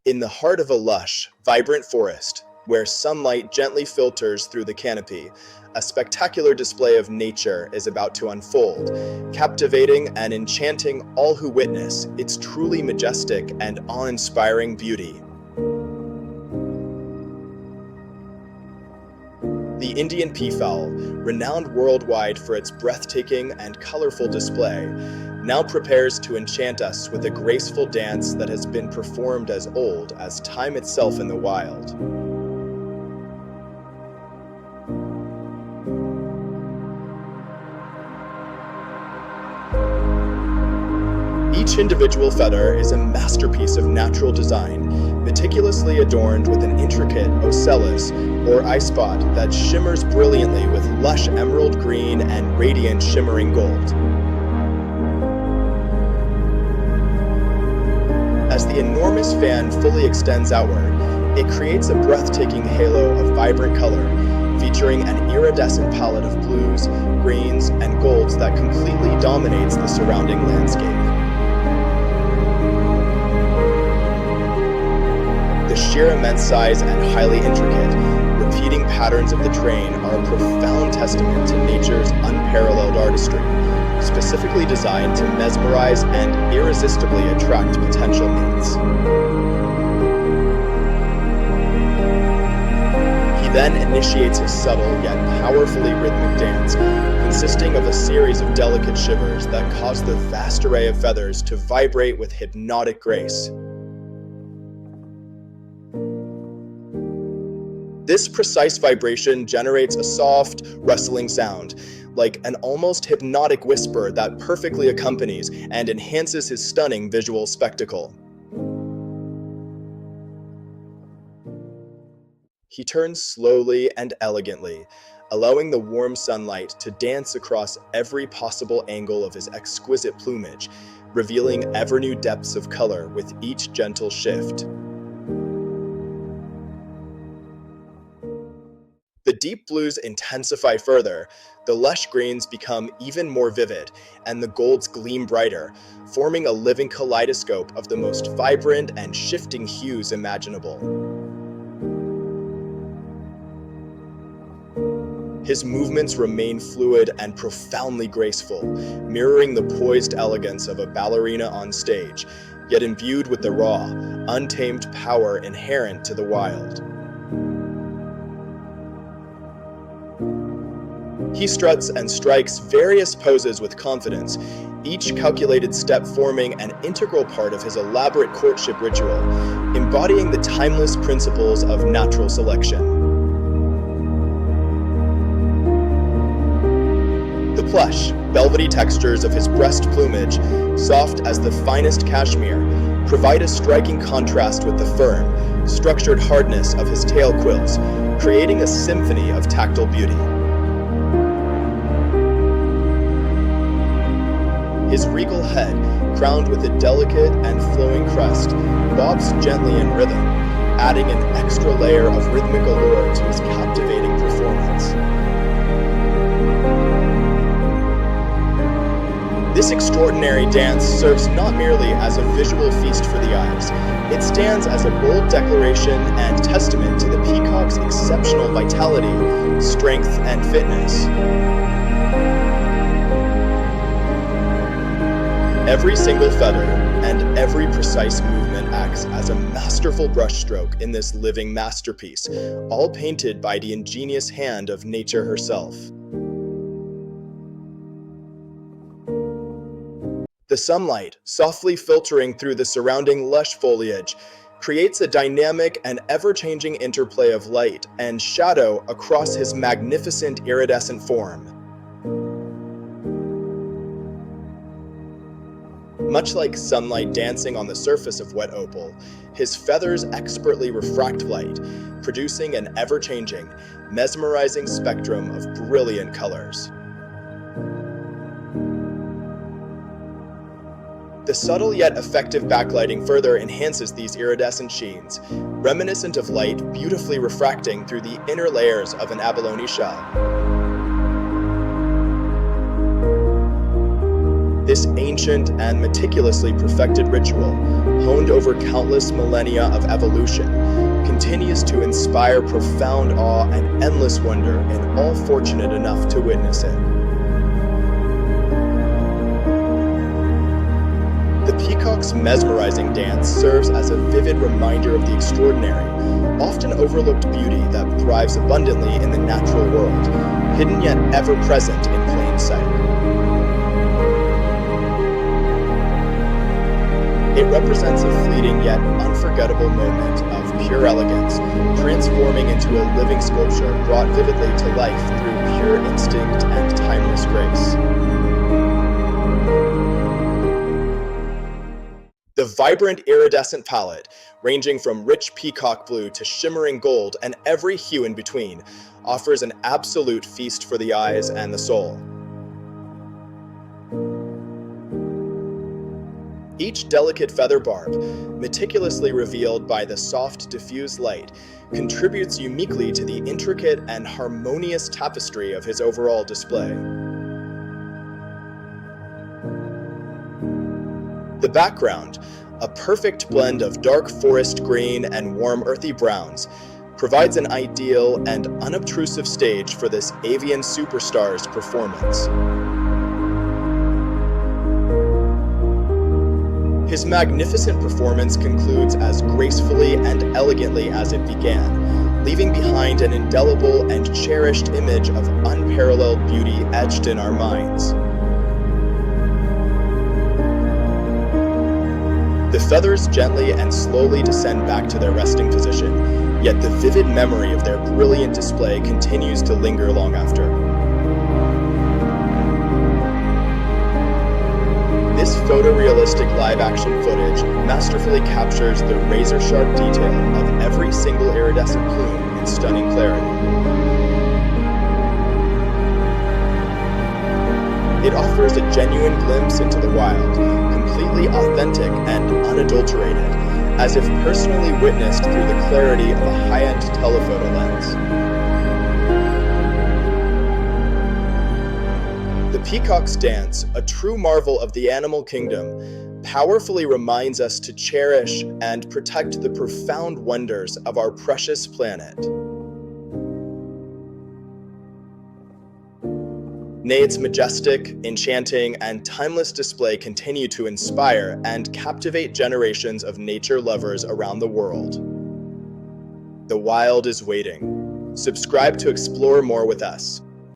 In the heart of a lush, vibrant forest, where sunlight gently filters through the canopy, a spectacular display of nature is about to unfold, captivating and enchanting all who witness its truly majestic and awe-inspiring beauty. The Indian peafowl, renowned worldwide for its breathtaking and colorful display, now prepares to enchant us with a graceful dance that has been performed as old as time itself in the wild. Each individual feather is a masterpiece of natural design, meticulously adorned with an intricate ocellus or eye spot that shimmers brilliantly with lush emerald green and radiant shimmering gold. As the enormous fan fully extends outward, it creates a breathtaking halo of vibrant color, featuring an iridescent palette of blues, greens, and golds that completely dominates the surrounding landscape. The sheer immense size and highly intricate, repeating patterns of the train are a profound testament to nature's unparalleled artistry, specifically designed to mesmerize and irresistibly attract potential mates. He then initiates his subtle yet powerfully rhythmic dance, consisting of a series of delicate shivers that cause the vast array of feathers to vibrate with hypnotic grace. This precise vibration generates a soft, rustling sound, like an almost hypnotic whisper that perfectly accompanies and enhances his stunning visual spectacle. He turns slowly and elegantly, allowing the warm sunlight to dance across every possible angle of his exquisite plumage, revealing ever-new depths of color with each gentle shift. The deep blues intensify further, the lush greens become even more vivid, and the golds gleam brighter, forming a living kaleidoscope of the most vibrant and shifting hues imaginable. His movements remain fluid and profoundly graceful, mirroring the poised elegance of a ballerina on stage, yet imbued with the raw, untamed power inherent to the wild. He struts and strikes various poses with confidence, each calculated step forming an integral part of his elaborate courtship ritual, embodying the timeless principles of natural selection. The plush, velvety textures of his breast plumage, soft as the finest cashmere, provide a striking contrast with the firm, structured hardness of his tail quills, creating a symphony of tactile beauty. His regal head, crowned with a delicate and flowing crest, bobs gently in rhythm, adding an extra layer of rhythmic allure to his captivating performance. This extraordinary dance serves not merely as a visual feast for the eyes, it stands as a bold declaration and testament to the peacock's exceptional vitality, strength, and fitness. Every single feather and every precise movement acts as a masterful brushstroke in this living masterpiece, all painted by the ingenious hand of nature herself. The sunlight, softly filtering through the surrounding lush foliage, creates a dynamic and ever-changing interplay of light and shadow across his magnificent iridescent form. Much like sunlight dancing on the surface of wet opal, his feathers expertly refract light, producing an ever-changing, mesmerizing spectrum of brilliant colors. The subtle yet effective backlighting further enhances these iridescent sheens, reminiscent of light beautifully refracting through the inner layers of an abalone shell. This ancient and meticulously perfected ritual, honed over countless millennia of evolution, continues to inspire profound awe and endless wonder in all fortunate enough to witness it. The peacock's mesmerizing dance serves as a vivid reminder of the extraordinary, often overlooked beauty that thrives abundantly in the natural world, hidden yet ever present in plain sight. It represents a fleeting yet unforgettable moment of pure elegance, transforming into a living sculpture brought vividly to life through pure instinct and timeless grace. The vibrant iridescent palette, ranging from rich peacock blue to shimmering gold and every hue in between, offers an absolute feast for the eyes and the soul. Each delicate feather barb, meticulously revealed by the soft, diffused light, contributes uniquely to the intricate and harmonious tapestry of his overall display. The background, a perfect blend of dark forest green and warm earthy browns, provides an ideal and unobtrusive stage for this avian superstar's performance. His magnificent performance concludes as gracefully and elegantly as it began, leaving behind an indelible and cherished image of unparalleled beauty etched in our minds. The feathers gently and slowly descend back to their resting position, yet the vivid memory of their brilliant display continues to linger long after. This photorealistic live-action footage masterfully captures the razor-sharp detail of every single iridescent plume in stunning clarity. It offers a genuine glimpse into the wild, completely authentic and unadulterated, as if personally witnessed through the clarity of a high-end telephoto lens. The peacock's dance, a true marvel of the animal kingdom, powerfully reminds us to cherish and protect the profound wonders of our precious planet. May its majestic, enchanting, and timeless display continue to inspire and captivate generations of nature lovers around the world. The wild is waiting. Subscribe to explore more with us.